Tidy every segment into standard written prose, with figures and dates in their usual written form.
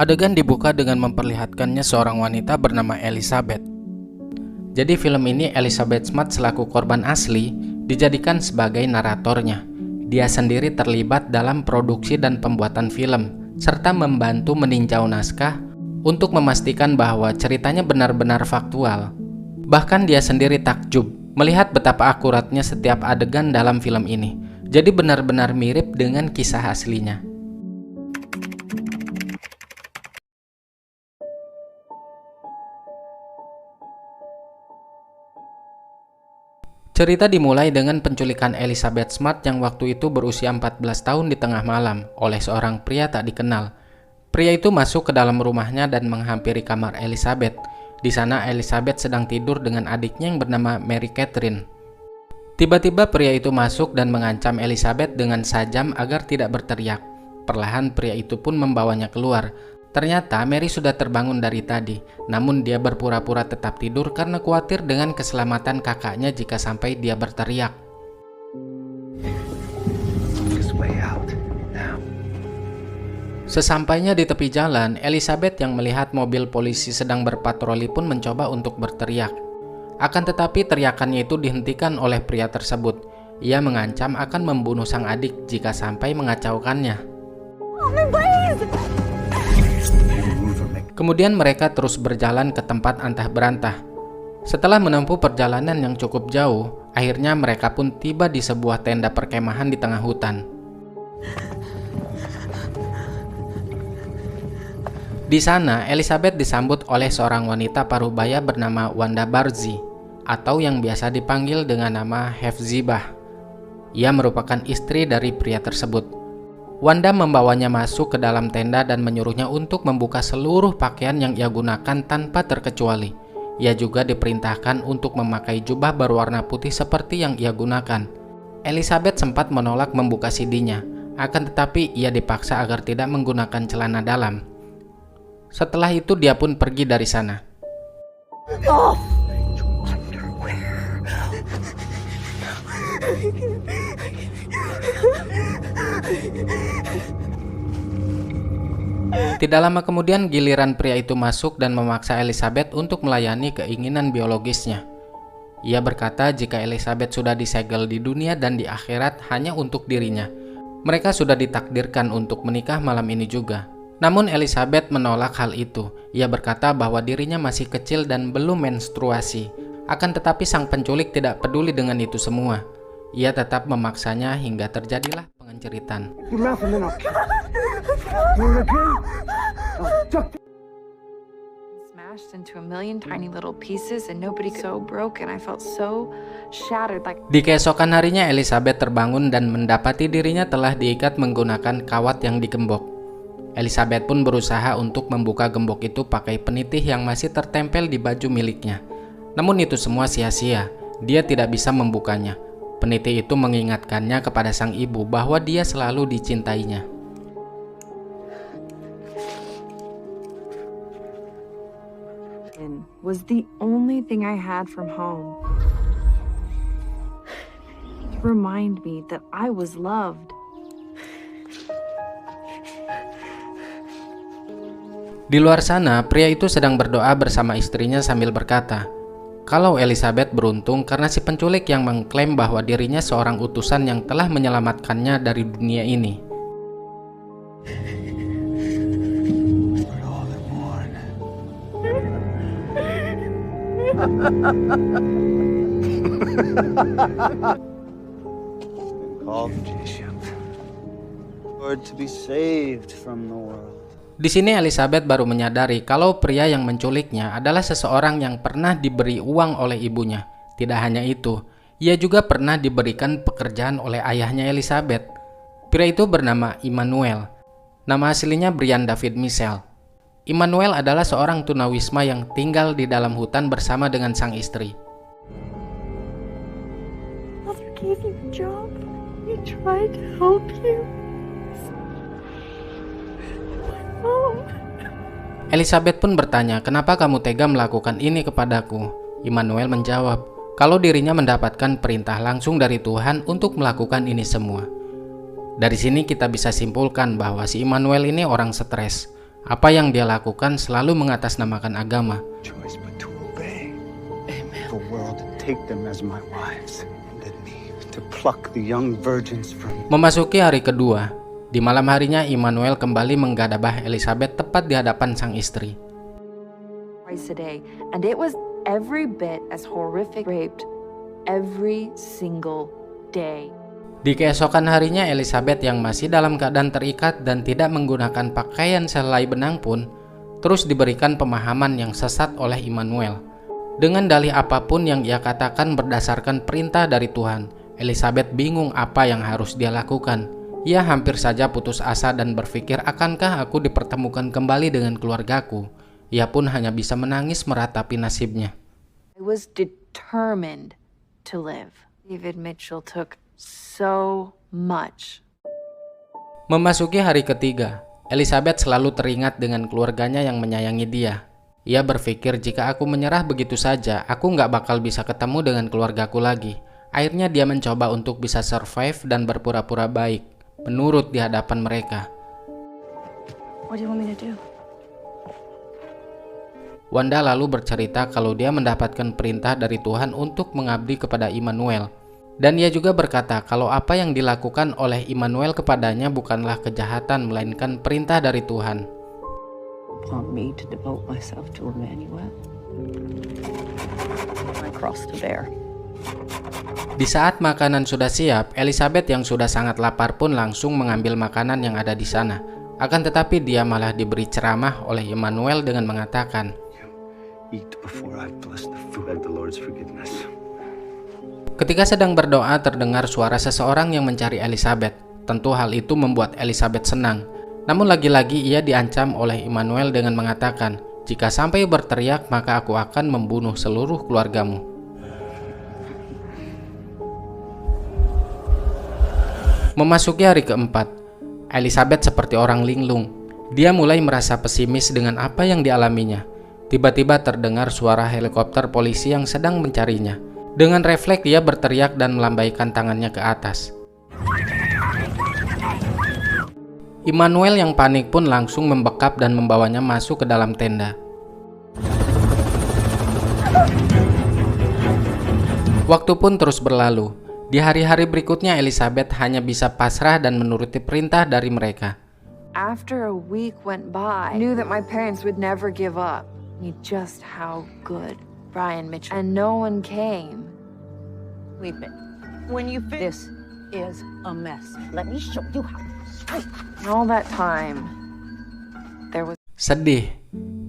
Adegan dibuka dengan memperlihatkannya seorang wanita bernama Elizabeth. Jadi film ini Elizabeth Smart selaku korban asli dijadikan sebagai naratornya. Dia sendiri terlibat dalam produksi dan pembuatan film, serta membantu meninjau naskah untuk memastikan bahwa ceritanya benar-benar faktual. Bahkan dia sendiri takjub melihat betapa akuratnya setiap adegan dalam film ini. Jadi benar-benar mirip dengan kisah aslinya. Cerita dimulai dengan penculikan Elizabeth Smart yang waktu itu berusia 14 tahun di tengah malam oleh seorang pria tak dikenal. Pria itu masuk ke dalam rumahnya dan menghampiri kamar Elizabeth. Di sana Elizabeth sedang tidur dengan adiknya yang bernama Mary Catherine. Tiba-tiba pria itu masuk dan mengancam Elizabeth dengan sajam agar tidak berteriak. Perlahan pria itu pun membawanya keluar. Ternyata Mary sudah terbangun dari tadi, namun dia berpura-pura tetap tidur karena khawatir dengan keselamatan kakaknya jika sampai dia berteriak. Sesampainya di tepi jalan, Elizabeth yang melihat mobil polisi sedang berpatroli pun mencoba untuk berteriak. Akan tetapi teriakannya itu dihentikan oleh pria tersebut. Ia mengancam akan membunuh sang adik jika sampai mengacaukannya. Kemudian mereka terus berjalan ke tempat antah berantah. Setelah menempuh perjalanan yang cukup jauh, akhirnya mereka pun tiba di sebuah tenda perkemahan di tengah hutan. Di sana, Elizabeth disambut oleh seorang wanita parubaya bernama Wanda Barzi, atau yang biasa dipanggil dengan nama Hefzibah. Ia merupakan istri dari pria tersebut. Wanda membawanya masuk ke dalam tenda dan menyuruhnya untuk membuka seluruh pakaian yang ia gunakan tanpa terkecuali. Ia juga diperintahkan untuk memakai jubah berwarna putih seperti yang ia gunakan. Elizabeth sempat menolak membuka CD-nya, akan tetapi ia dipaksa agar tidak menggunakan celana dalam. Setelah itu dia pun pergi dari sana. Tidak lama kemudian giliran pria itu masuk dan memaksa Elizabeth untuk melayani keinginan biologisnya. Ia berkata jika Elizabeth sudah disegel di dunia dan di akhirat hanya untuk dirinya. Mereka sudah ditakdirkan untuk menikah malam ini juga. Namun Elizabeth menolak hal itu. Ia berkata bahwa dirinya masih kecil dan belum menstruasi. Akan tetapi sang penculik tidak peduli dengan itu semua. Ia tetap memaksanya hingga terjadilah pengenceritan. Di keesokan harinya Elizabeth terbangun dan mendapati dirinya telah diikat menggunakan kawat yang digembok. Elizabeth pun berusaha untuk membuka gembok itu pakai penitih yang masih tertempel di baju miliknya. Namun itu semua sia-sia, dia tidak bisa membukanya. Penitih itu mengingatkannya kepada sang ibu bahwa dia selalu dicintainya. Was the only thing I had from home. To remind me that I was loved. Di luar sana, pria itu sedang berdoa bersama istrinya sambil berkata, kalau Elizabeth beruntung karena si penculik yang mengklaim bahwa dirinya seorang utusan yang telah menyelamatkannya dari dunia ini. Di sini Elizabeth baru menyadari kalau pria yang menculiknya adalah seseorang yang pernah diberi uang oleh ibunya. Tidak hanya itu, ia juga pernah diberikan pekerjaan oleh ayahnya Elizabeth. Pria itu bernama Immanuel. Nama aslinya Brian David Michel. Immanuel adalah seorang tunawisma yang tinggal di dalam hutan bersama dengan sang istri. Mother gave you a job. We tried to help you. Elizabeth pun bertanya, kenapa kamu tega melakukan ini kepadaku? Immanuel menjawab, kalau dirinya mendapatkan perintah langsung dari Tuhan untuk melakukan ini semua. Dari sini kita bisa simpulkan bahwa si Immanuel ini orang stres. Apa yang dia lakukan selalu mengatasnamakan agama. Choice but to obey. The world to take them as my wives, and me to pluck the young virgins from. Memasuki hari kedua, di malam harinya Immanuel kembali menggadabah Elizabeth tepat di hadapan sang istri. Twice a day, and it was every bit as horrific raped every single day. Di keesokan harinya, Elizabeth yang masih dalam keadaan terikat dan tidak menggunakan pakaian sehelai benang pun terus diberikan pemahaman yang sesat oleh Immanuel. Dengan dalih apapun yang ia katakan berdasarkan perintah dari Tuhan, Elizabeth bingung apa yang harus dia lakukan. Ia hampir saja putus asa dan berpikir, akankah aku dipertemukan kembali dengan keluargaku? Ia pun hanya bisa menangis meratapi nasibnya. I was determined to live. David Mitchell took so much. Memasuki hari ketiga, Elizabeth selalu teringat dengan keluarganya yang menyayangi dia. Ia berpikir, jika aku menyerah begitu saja, aku nggak bakal bisa ketemu dengan keluargaku lagi. Akhirnya dia mencoba untuk bisa survive dan berpura-pura baik, menurut di hadapan mereka. What do you want me to do? Wanda lalu bercerita kalau dia mendapatkan perintah dari Tuhan untuk mengabdi kepada Immanuel. Dan ia juga berkata kalau apa yang dilakukan oleh Immanuel kepadanya bukanlah kejahatan, melainkan perintah dari Tuhan. Want me to devote myself to Emmanuel. My cross to bear. Di saat makanan sudah siap, Elizabeth yang sudah sangat lapar pun langsung mengambil makanan yang ada di sana. Akan tetapi dia malah diberi ceramah oleh Immanuel dengan mengatakan, Eat before I bless the food. Beg the Lord's forgiveness. Ketika sedang berdoa, terdengar suara seseorang yang mencari Elizabeth. Tentu hal itu membuat Elizabeth senang. Namun lagi-lagi ia diancam oleh Immanuel dengan mengatakan, jika sampai berteriak maka aku akan membunuh seluruh keluargamu. Memasuki hari keempat, Elizabeth seperti orang linglung. Dia mulai merasa pesimis dengan apa yang dialaminya. Tiba-tiba terdengar suara helikopter polisi yang sedang mencarinya. Dengan refleks dia berteriak dan melambaikan tangannya ke atas. Immanuel yang panik pun langsung membekap dan membawanya masuk ke dalam tenda. Waktu pun terus berlalu. Di hari-hari berikutnya Elizabeth hanya bisa pasrah dan menuruti perintah dari mereka. After a week went by, I knew that my parents would never give up. I knew just how good Brian Mitchell, and no one came. Leave it. When you this is a mess. Let me show you how. And all that time, there was Sedih,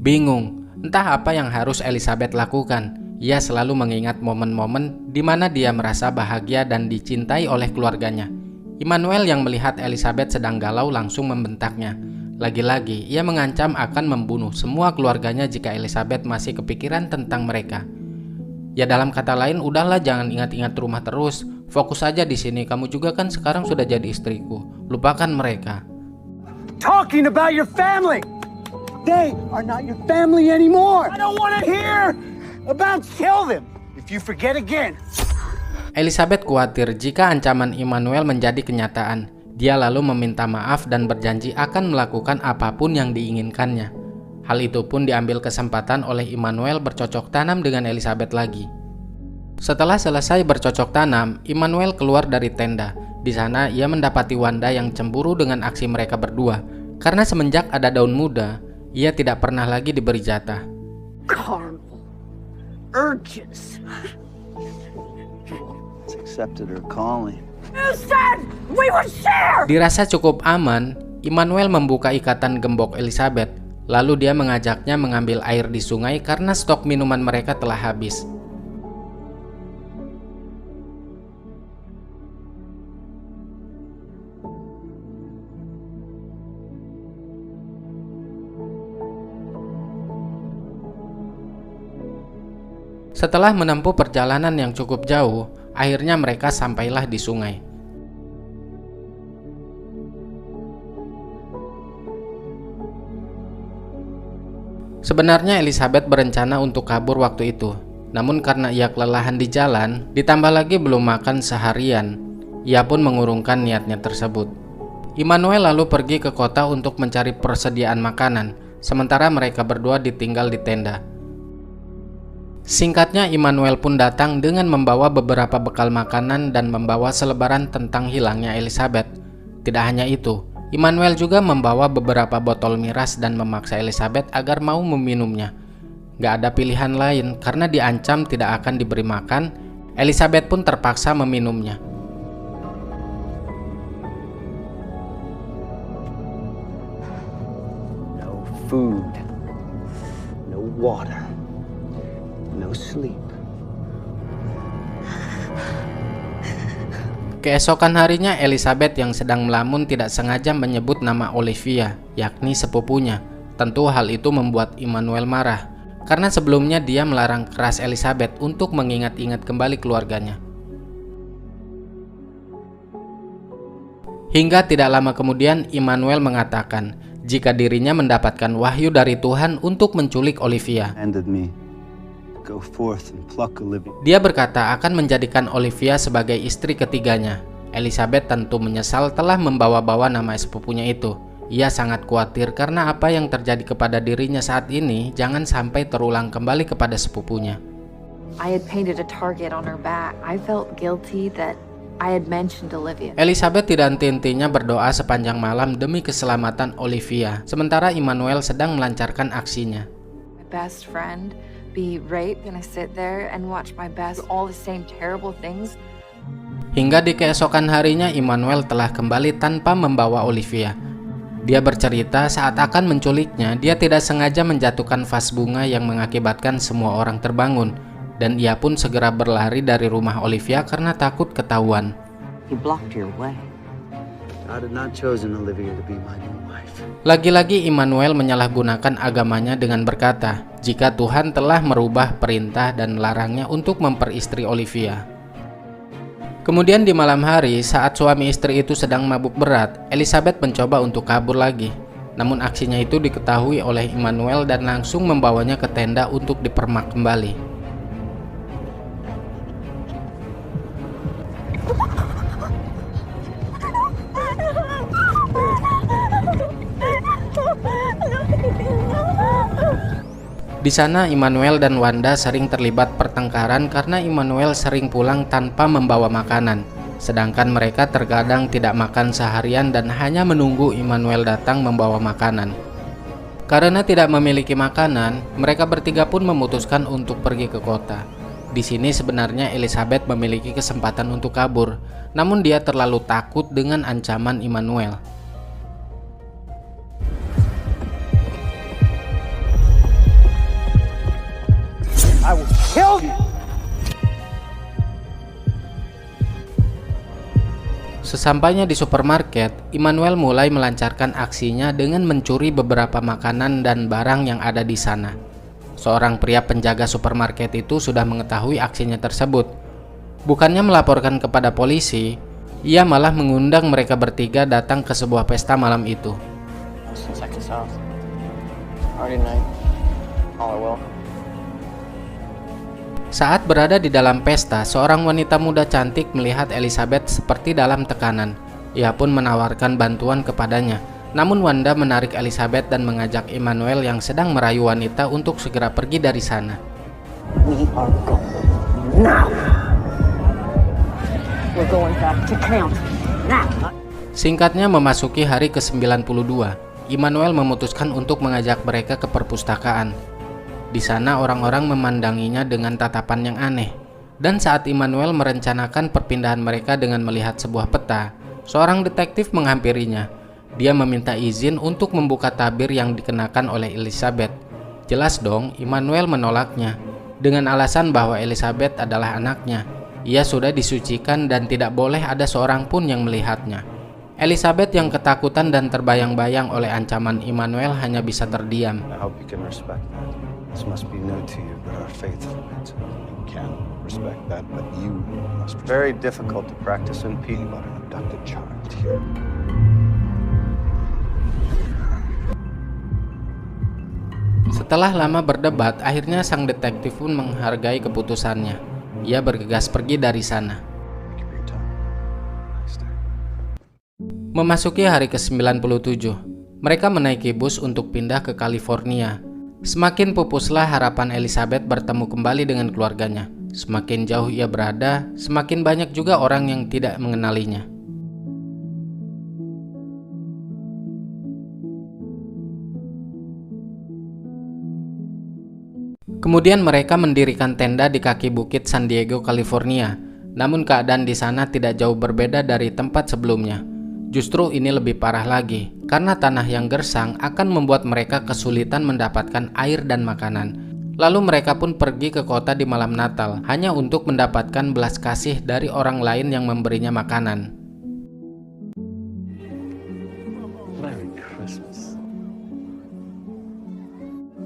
bingung, entah apa yang harus Elizabeth lakukan. Ia selalu mengingat momen-momen di mana dia merasa bahagia dan dicintai oleh keluarganya. Immanuel yang melihat Elizabeth sedang galau langsung membentaknya. Lagi-lagi, ia mengancam akan membunuh semua keluarganya jika Elizabeth masih kepikiran tentang mereka. Ya dalam kata lain, udahlah jangan ingat-ingat rumah terus. Fokus aja di sini, kamu juga kan sekarang sudah jadi istriku. Lupakan mereka. Talking about your family. They are not your family anymore. I don't want to hear about kill them. If you forget again. Elizabeth khawatir jika ancaman Immanuel menjadi kenyataan. Dia lalu meminta maaf dan berjanji akan melakukan apapun yang diinginkannya. Hal itu pun diambil kesempatan oleh Immanuel bercocok tanam dengan Elizabeth lagi. Setelah selesai bercocok tanam, Immanuel keluar dari tenda. Di sana ia mendapati Wanda yang cemburu dengan aksi mereka berdua. Karena semenjak ada daun muda, ia tidak pernah lagi diberi jatah. Carnal urges. It's accepted her calling. You said we would share. Dirasa cukup aman, Immanuel membuka ikatan gembok Elizabeth. Lalu dia mengajaknya mengambil air di sungai karena stok minuman mereka telah habis. Setelah menempuh perjalanan yang cukup jauh, akhirnya mereka sampailah di sungai. Sebenarnya Elizabeth berencana untuk kabur waktu itu. Namun karena ia kelelahan di jalan, ditambah lagi belum makan seharian, ia pun mengurungkan niatnya tersebut. Immanuel lalu pergi ke kota untuk mencari persediaan makanan, sementara mereka berdua ditinggal di tenda. Singkatnya, Immanuel pun datang dengan membawa beberapa bekal makanan dan membawa selebaran tentang hilangnya Elizabeth. Tidak hanya itu, Immanuel juga membawa beberapa botol miras dan memaksa Elizabeth agar mau meminumnya. Gak ada pilihan lain karena diancam tidak akan diberi makan. Elizabeth pun terpaksa meminumnya. No food, no water, no sleep. Keesokan harinya, Elizabeth yang sedang melamun tidak sengaja menyebut nama Olivia, yakni sepupunya. Tentu hal itu membuat Immanuel marah, karena sebelumnya dia melarang keras Elizabeth untuk mengingat-ingat kembali keluarganya. Hingga tidak lama kemudian, Immanuel mengatakan jika dirinya mendapatkan wahyu dari Tuhan untuk menculik Olivia. Go forth and pluck Olivia. Dia berkata akan menjadikan Olivia sebagai istri ketiganya. Elizabeth tentu menyesal telah membawa-bawa nama sepupunya itu. Ia sangat khawatir karena apa yang terjadi kepada dirinya saat ini jangan sampai terulang kembali kepada sepupunya. I had painted a target on her back. I felt guilty that I had mentioned Olivia. Elizabeth tidak henti-hentinya berdoa sepanjang malam demi keselamatan Olivia, sementara Immanuel sedang melancarkan aksinya. My best friend be raped and I sit there and watch my best do all the same terrible things. Hingga di keesokan harinya, Immanuel telah kembali tanpa membawa Olivia. Dia bercerita saat akan menculiknya, dia tidak sengaja menjatuhkan vas bunga yang mengakibatkan semua orang terbangun, dan ia pun segera berlari dari rumah Olivia karena takut ketahuan. He blocked your way. God had not chosen Olivia to be my new wife. Lagi-lagi Immanuel menyalahgunakan agamanya dengan berkata, jika Tuhan telah merubah perintah dan melarangnya untuk memperistri Olivia. Kemudian di malam hari, saat suami istri itu sedang mabuk berat, Elizabeth mencoba untuk kabur lagi. Namun aksinya itu diketahui oleh Immanuel dan langsung membawanya ke tenda untuk dipermak kembali. Di sana, Immanuel dan Wanda sering terlibat pertengkaran karena Immanuel sering pulang tanpa membawa makanan, sedangkan mereka terkadang tidak makan seharian dan hanya menunggu Immanuel datang membawa makanan. Karena tidak memiliki makanan, mereka bertiga pun memutuskan untuk pergi ke kota. Di sini sebenarnya Elizabeth memiliki kesempatan untuk kabur, namun dia terlalu takut dengan ancaman Immanuel. I will kill you. Sesampainya di supermarket, Immanuel mulai melancarkan aksinya dengan mencuri beberapa makanan dan barang yang ada di sana. Seorang pria penjaga supermarket itu sudah mengetahui aksinya tersebut. Bukannya melaporkan kepada polisi, ia malah mengundang mereka bertiga datang ke sebuah pesta malam itu. Saat berada di dalam pesta, seorang wanita muda cantik melihat Elizabeth seperti dalam tekanan. Ia pun menawarkan bantuan kepadanya. Namun Wanda menarik Elizabeth dan mengajak Immanuel yang sedang merayu wanita untuk segera pergi dari sana. We are going now. We're going back to camp now. Singkatnya, memasuki hari ke-92, Immanuel memutuskan untuk mengajak mereka ke perpustakaan. Di sana orang-orang memandanginya dengan tatapan yang aneh. Dan saat Immanuel merencanakan perpindahan mereka dengan melihat sebuah peta, seorang detektif menghampirinya. Dia meminta izin untuk membuka tabir yang dikenakan oleh Elizabeth. Jelas dong, Immanuel menolaknya dengan alasan bahwa Elizabeth adalah anaknya. Ia sudah disucikan dan tidak boleh ada seorang pun yang melihatnya. Elizabeth yang ketakutan dan terbayang-bayang oleh ancaman Immanuel hanya bisa terdiam. I hope you can respect that. This must be new to you, but our faith forbids it. You can respect that, but you must. Very difficult to practice in peace about an abducted child here. Setelah lama berdebat, akhirnya sang detektif pun menghargai keputusannya. Ia bergegas pergi dari sana. Thank you for your time. Nice day. Memasuki hari ke-97, mereka menaiki bus untuk pindah ke California. Semakin pupuslah harapan Elizabeth bertemu kembali dengan keluarganya. Semakin jauh ia berada, semakin banyak juga orang yang tidak mengenalinya. Kemudian mereka mendirikan tenda di kaki bukit San Diego, California. Namun keadaan di sana tidak jauh berbeda dari tempat sebelumnya. Justru ini lebih parah lagi, karena tanah yang gersang akan membuat mereka kesulitan mendapatkan air dan makanan. Lalu mereka pun pergi ke kota di malam Natal, hanya untuk mendapatkan belas kasih dari orang lain yang memberinya makanan. Merry Christmas.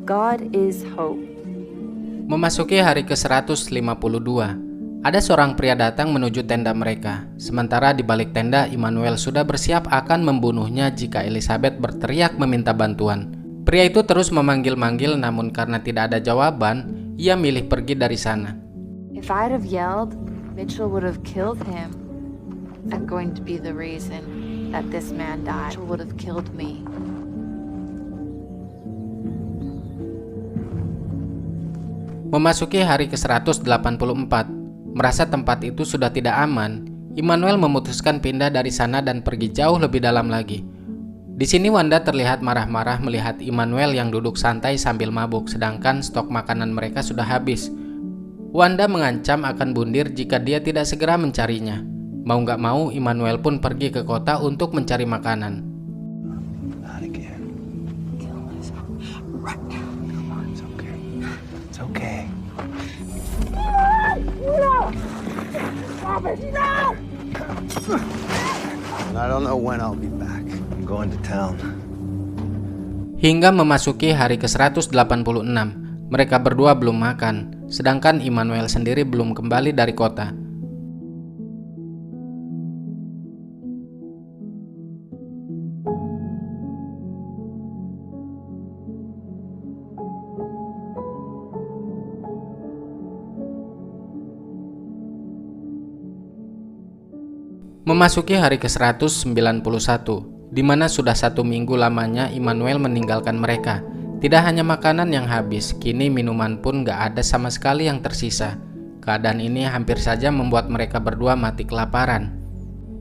God is hope. Memasuki hari ke-152, ada seorang pria datang menuju tenda mereka. Sementara di balik tenda, Immanuel sudah bersiap akan membunuhnya jika Elizabeth berteriak meminta bantuan. Pria itu terus memanggil-manggil, namun karena tidak ada jawaban, ia milih pergi dari sana. If I'd have yelled, Mitchell would have killed him. I'm going to be the reason that this man died. Mitchell would have killed me. Memasuki hari ke-184, merasa tempat itu sudah tidak aman, Immanuel memutuskan pindah dari sana dan pergi jauh lebih dalam lagi. Di sini Wanda terlihat marah-marah melihat Immanuel yang duduk santai sambil mabuk, sedangkan stok makanan mereka sudah habis. Wanda mengancam akan bundir jika dia tidak segera mencarinya. Mau gak mau, Immanuel pun pergi ke kota untuk mencari makanan. Not again. Kill myself right now. Come on, it's okay. It's okay. And I don't know when I'll be back. I'm going to town. Hingga memasuki hari ke-186, mereka berdua belum makan, sedangkan Immanuel sendiri belum kembali dari kota. Memasuki hari ke-191, di mana sudah 1 minggu lamanya Immanuel meninggalkan mereka. Tidak hanya makanan yang habis, kini minuman pun gak ada sama sekali yang tersisa. Keadaan ini hampir saja membuat mereka berdua mati kelaparan.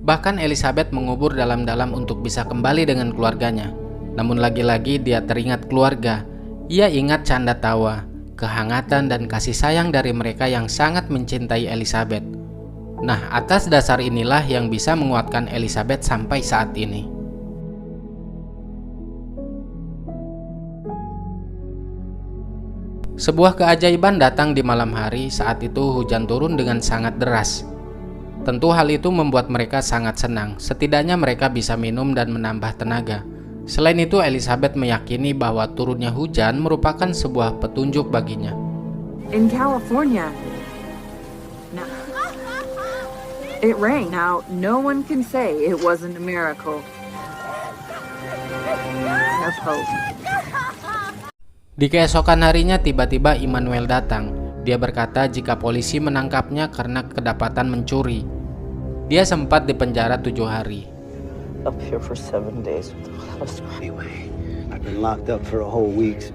Bahkan Elizabeth mengubur dalam-dalam untuk bisa kembali dengan keluarganya. Namun lagi-lagi dia teringat keluarga. Ia ingat canda tawa, kehangatan dan kasih sayang dari mereka yang sangat mencintai Elizabeth. Nah, atas dasar inilah yang bisa menguatkan Elizabeth sampai saat ini. Sebuah keajaiban datang di malam hari. Saat itu hujan turun dengan sangat deras. Tentu hal itu membuat mereka sangat senang. Setidaknya mereka bisa minum dan menambah tenaga. Selain itu, Elizabeth meyakini bahwa turunnya hujan merupakan sebuah petunjuk baginya. In California, it rained. Now, no one can say it wasn't a miracle. Have hope. Di keesokan harinya tiba-tiba Immanuel datang. Dia berkata jika polisi menangkapnya karena kedapatan mencuri. Dia sempat dipenjara 7 hari. Up here for 7 days with the house. Anyway, I've been locked up for a whole week.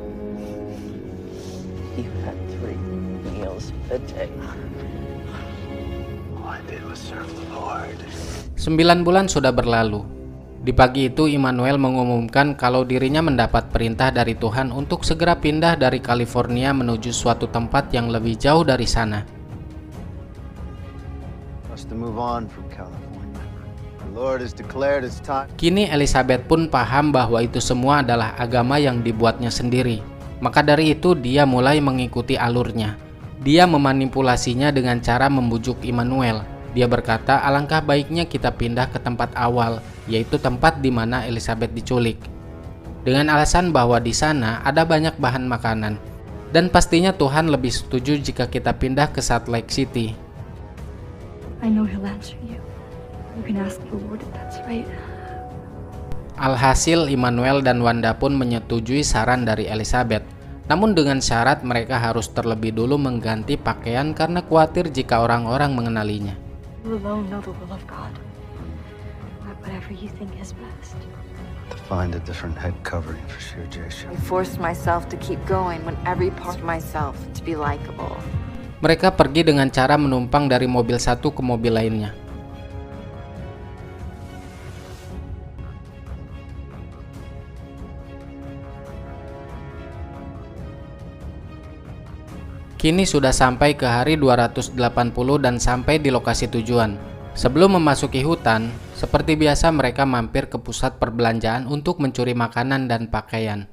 You had 3 meals a day. All I did was serve the Lord. 9 bulan sudah berlalu. Di pagi itu Immanuel mengumumkan kalau dirinya mendapat perintah dari Tuhan untuk segera pindah dari California menuju suatu tempat yang lebih jauh dari sana. To move on from California. The Lord has declared it's time. Kini Elizabeth pun paham bahwa itu semua adalah agama yang dibuatnya sendiri. Maka dari itu dia mulai mengikuti alurnya. Dia memanipulasinya dengan cara membujuk Immanuel. Dia berkata alangkah baiknya kita pindah ke tempat awal, yaitu tempat di mana Elizabeth diculik. Dengan alasan bahwa di sana ada banyak bahan makanan. Dan pastinya Tuhan lebih setuju jika kita pindah ke Salt Lake City. I know he'll answer you. You can ask the Lord if that's right. Alhasil Immanuel dan Wanda pun menyetujui saran dari Elizabeth. Namun dengan syarat mereka harus terlebih dulu mengganti pakaian karena khawatir jika orang-orang mengenalinya. You alone know the will of God. I Whatever you think is best. To find a different head covering for sheer J-ship. I forced myself to keep going when every part of myself to be likable. Mereka pergi dengan cara menumpang dari mobil satu ke mobil lainnya. Kini sudah sampai ke hari 280 dan sampai di lokasi tujuan. Sebelum memasuki hutan, seperti biasa mereka mampir ke pusat perbelanjaan untuk mencuri makanan dan pakaian.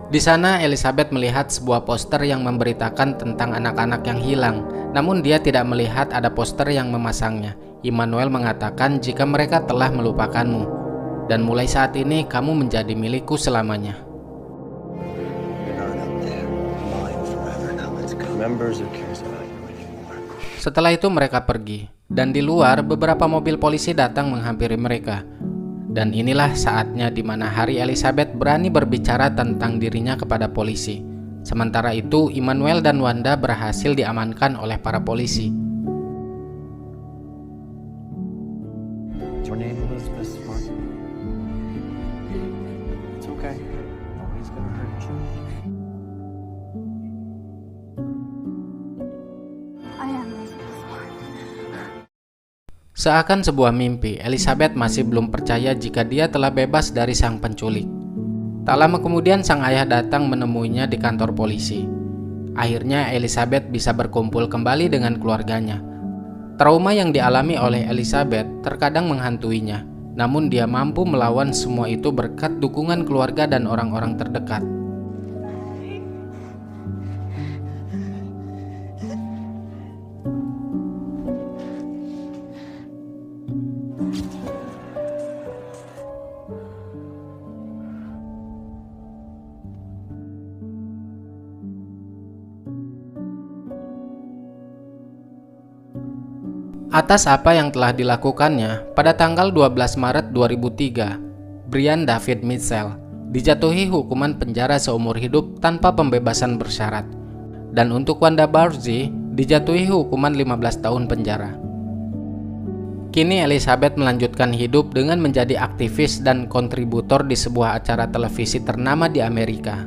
Di sana Elizabeth melihat sebuah poster yang memberitakan tentang anak-anak yang hilang, namun dia tidak melihat ada poster yang memasangnya. Immanuel mengatakan jika mereka telah melupakanmu, dan mulai saat ini kamu menjadi milikku selamanya. Setelah itu mereka pergi, dan di luar beberapa mobil polisi datang menghampiri mereka. Dan inilah saatnya di mana Hari Elizabeth berani berbicara tentang dirinya kepada polisi. Sementara itu, Immanuel dan Wanda berhasil diamankan oleh para polisi. Your name Elizabeth Smart? It's okay. Nobody's gonna hurt you. I am Elizabeth Smart. Seakan sebuah mimpi, Elizabeth masih belum percaya jika dia telah bebas dari sang penculik. Tak lama kemudian sang ayah datang menemuinya di kantor polisi. Akhirnya Elizabeth bisa berkumpul kembali dengan keluarganya. Trauma yang dialami oleh Elizabeth terkadang menghantuinya, namun dia mampu melawan semua itu berkat dukungan keluarga dan orang-orang terdekat. Atas apa yang telah dilakukannya, pada tanggal 12 Maret 2003, Brian David Mitchell dijatuhi hukuman penjara seumur hidup tanpa pembebasan bersyarat. Dan untuk Wanda Barzee dijatuhi hukuman 15 tahun penjara. Kini Elizabeth melanjutkan hidup dengan menjadi aktivis dan kontributor di sebuah acara televisi ternama di Amerika.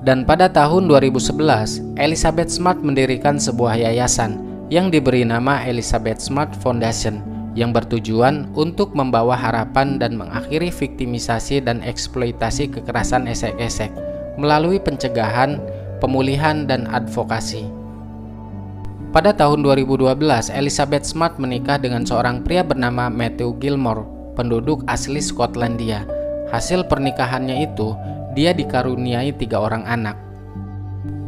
Dan pada tahun 2011, Elizabeth Smart mendirikan sebuah yayasan yang diberi nama Elizabeth Smart Foundation yang bertujuan untuk membawa harapan dan mengakhiri viktimisasi dan eksploitasi kekerasan esek-esek melalui pencegahan, pemulihan, dan advokasi. Pada tahun 2012, Elizabeth Smart menikah dengan seorang pria bernama Matthew Gilmore, penduduk asli Skotlandia. Hasil pernikahannya itu, dia dikaruniai 3 orang anak.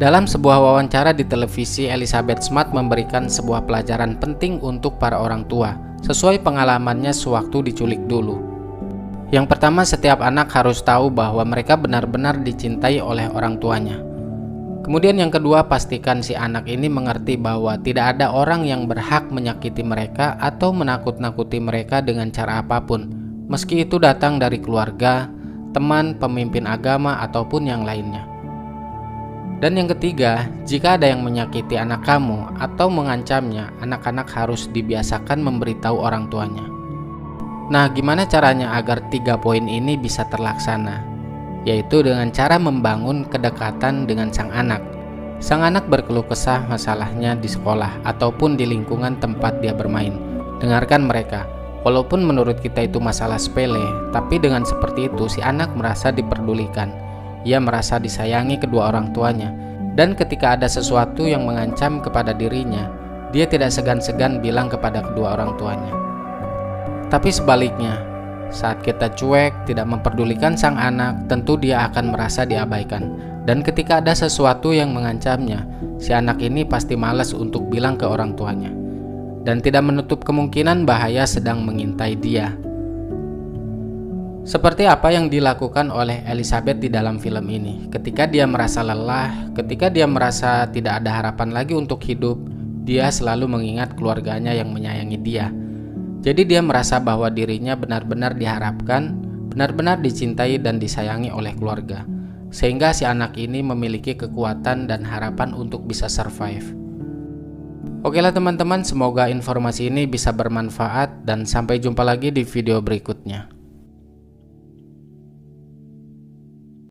Dalam sebuah wawancara di televisi, Elizabeth Smart memberikan sebuah pelajaran penting untuk para orang tua, sesuai pengalamannya sewaktu diculik dulu. Yang pertama, setiap anak harus tahu bahwa mereka benar-benar dicintai oleh orang tuanya. Kemudian yang kedua, pastikan si anak ini mengerti bahwa tidak ada orang yang berhak menyakiti mereka atau menakut-nakuti mereka dengan cara apapun, meski itu datang dari keluarga, teman, pemimpin agama, ataupun yang lainnya. Dan yang ketiga, jika ada yang menyakiti anak kamu atau mengancamnya, anak-anak harus dibiasakan memberitahu orang tuanya. Nah, gimana caranya agar 3 poin ini bisa terlaksana? Yaitu dengan cara membangun kedekatan dengan sang anak. Sang anak berkeluh kesah masalahnya di sekolah ataupun di lingkungan tempat dia bermain. Dengarkan mereka. Walaupun menurut kita itu masalah sepele, tapi dengan seperti itu si anak merasa diperdulikan. Ia merasa disayangi kedua orang tuanya, dan ketika ada sesuatu yang mengancam kepada dirinya, dia tidak segan-segan bilang kepada kedua orang tuanya. Tapi sebaliknya, saat kita cuek, tidak memperdulikan sang anak, tentu dia akan merasa diabaikan. Dan ketika ada sesuatu yang mengancamnya, si anak ini pasti malas untuk bilang ke orang tuanya, dan tidak menutup kemungkinan bahaya sedang mengintai dia. Seperti apa yang dilakukan oleh Elizabeth di dalam film ini. Ketika dia merasa lelah, ketika dia merasa tidak ada harapan lagi untuk hidup, dia selalu mengingat keluarganya yang menyayangi dia. Jadi dia merasa bahwa dirinya benar-benar diharapkan, benar-benar dicintai dan disayangi oleh keluarga. Sehingga si anak ini memiliki kekuatan dan harapan untuk bisa survive. Oke lah teman-teman, semoga informasi ini bisa bermanfaat dan sampai jumpa lagi di video berikutnya.